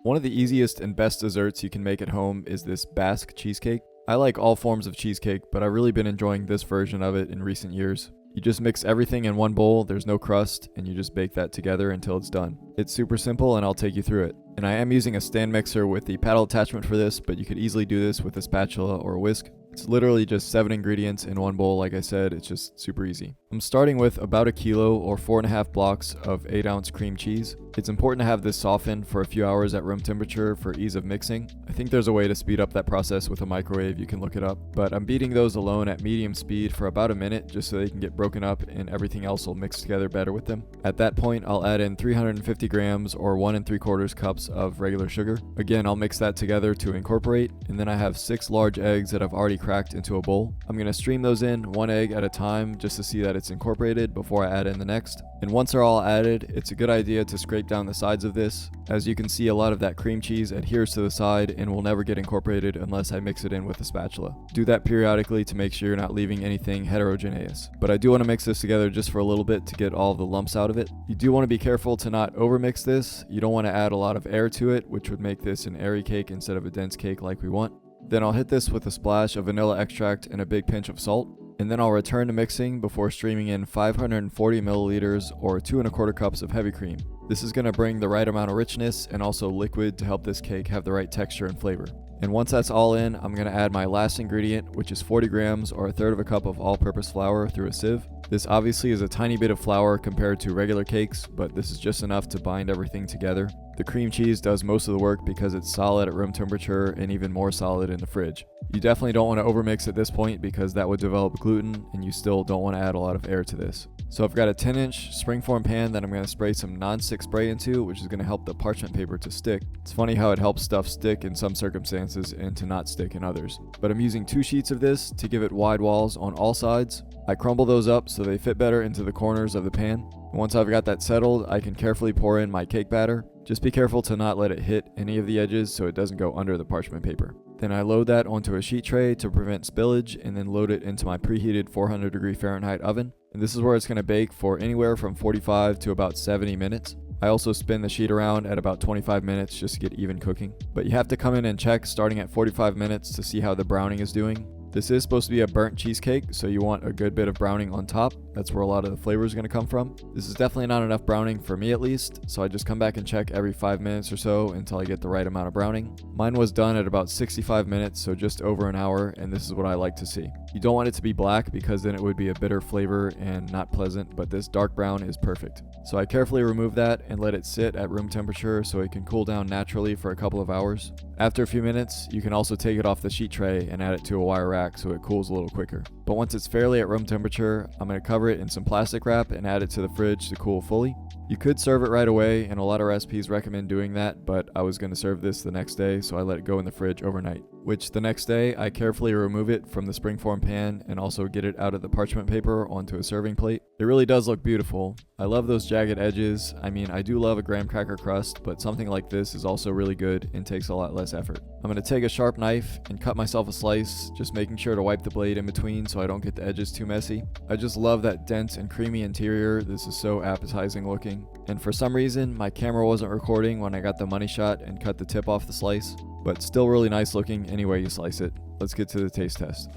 One of the easiest and best desserts you can make at home is this Basque cheesecake. I like all forms of cheesecake, but I've really been enjoying this version of it in recent years. You just mix everything in one bowl, there's no crust, and you just bake that together until it's done. It's super simple and I'll take you through it. And I am using a stand mixer with the paddle attachment for this, but you could easily do this with a spatula or a whisk. It's literally just 7 ingredients in one bowl, like I said, it's just super easy. I'm starting with about a kilo or 4.5 blocks of 8-ounce cream cheese. It's important to have this softened for a few hours at room temperature for ease of mixing. I think there's a way to speed up that process with a microwave, you can look it up. But I'm beating those alone at medium speed for about a minute just so they can get broken up and everything else will mix together better with them. At that point, I'll add in 350 grams or 1 3/4 cups of regular sugar. Again, I'll mix that together to incorporate, and then I have 6 large eggs that I've already cracked into a bowl. I'm going to stream those in 1 egg at a time just to see that it's incorporated before I add in the next. And once they're all added, it's a good idea to scrape down the sides of this. As you can see, a lot of that cream cheese adheres to the side and will never get incorporated unless I mix it in with a spatula. Do that periodically to make sure you're not leaving anything heterogeneous. But I do want to mix this together just for a little bit to get all of the lumps out of it. You do want to be careful to not overmix this. You don't want to add a lot of air to it, which would make this an airy cake instead of a dense cake like we want. Then I'll hit this with a splash of vanilla extract and a big pinch of salt. And then I'll return to mixing before streaming in 540 milliliters or 2 1/4 cups of heavy cream. This is going to bring the right amount of richness and also liquid to help this cake have the right texture and flavor. And once that's all in, I'm going to add my last ingredient, which is 40 grams or 1/3 cup of all-purpose flour through a sieve. This obviously is a tiny bit of flour compared to regular cakes, but this is just enough to bind everything together. The cream cheese does most of the work because it's solid at room temperature and even more solid in the fridge. You definitely don't want to overmix at this point because that would develop gluten and you still don't want to add a lot of air to this. So I've got a 10-inch springform pan that I'm going to spray some non-stick spray into, which is going to help the parchment paper to stick. It's funny how it helps stuff stick in some circumstances and to not stick in others. But I'm using 2 sheets of this to give it wide walls on all sides. I crumble those up so they fit better into the corners of the pan. Once I've got that settled, I can carefully pour in my cake batter. Just be careful to not let it hit any of the edges so it doesn't go under the parchment paper. Then I load that onto a sheet tray to prevent spillage and then load it into my preheated 400 Fahrenheit oven. And this is where it's going to bake for anywhere from 45 to about 70 minutes. I also spin the sheet around at about 25 minutes just to get even cooking. But you have to come in and check starting at 45 minutes to see how the browning is doing. This is supposed to be a burnt cheesecake, so you want a good bit of browning on top. That's where a lot of the flavor is going to come from. This is definitely not enough browning for me at least, so I just come back and check every 5 minutes or so until I get the right amount of browning. Mine was done at about 65 minutes, so just over an hour, and this is what I like to see. You don't want it to be black because then it would be a bitter flavor and not pleasant, but this dark brown is perfect. So I carefully remove that and let it sit at room temperature so it can cool down naturally for a couple of hours. After a few minutes, you can also take it off the sheet tray and add it to a wire rack so it cools a little quicker. But once it's fairly at room temperature, I'm going to cover it in some plastic wrap and add it to the fridge to cool fully. You could serve it right away, and a lot of recipes recommend doing that, but I was going to serve this the next day, so I let it go in the fridge overnight. Which the next day, I carefully remove it from the springform pan and also get it out of the parchment paper onto a serving plate. It really does look beautiful. I love those jagged edges. I mean, I do love a graham cracker crust, but something like this is also really good and takes a lot less effort. I'm going to take a sharp knife and cut myself a slice, just making sure to wipe the blade in between so I don't get the edges too messy. I just love that dense and creamy interior. This is so appetizing looking. And for some reason, my camera wasn't recording when I got the money shot and cut the tip off the slice, but still really nice looking any way you slice it. Let's get to the taste test.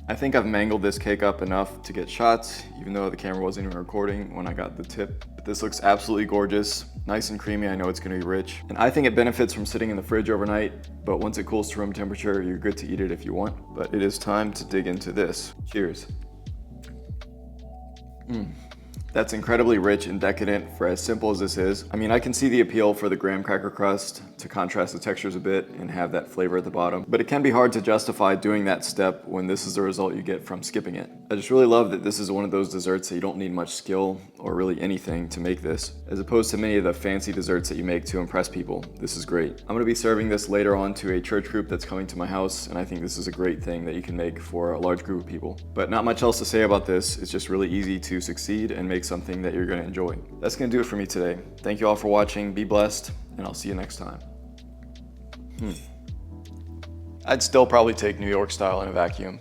I think I've mangled this cake up enough to get shots, even though the camera wasn't even recording when I got the tip. But this looks absolutely gorgeous, nice and creamy. I know it's gonna be rich. And I think it benefits from sitting in the fridge overnight, but once it cools to room temperature, you're good to eat it if you want. But it is time to dig into this. Cheers. That's incredibly rich and decadent for as simple as this is. I mean, I can see the appeal for the graham cracker crust to contrast the textures a bit and have that flavor at the bottom, but it can be hard to justify doing that step when this is the result you get from skipping it. I just really love that this is one of those desserts that you don't need much skill or really anything to make this, as opposed to many of the fancy desserts that you make to impress people. This is great. I'm gonna be serving this later on to a church group that's coming to my house, and I think this is a great thing that you can make for a large group of people. But not much else to say about this. It's just really easy to succeed and make something that you're gonna enjoy. That's gonna do it for me today. Thank you all for watching, be blessed, and I'll see you next time. I'd still probably take New York style in a vacuum.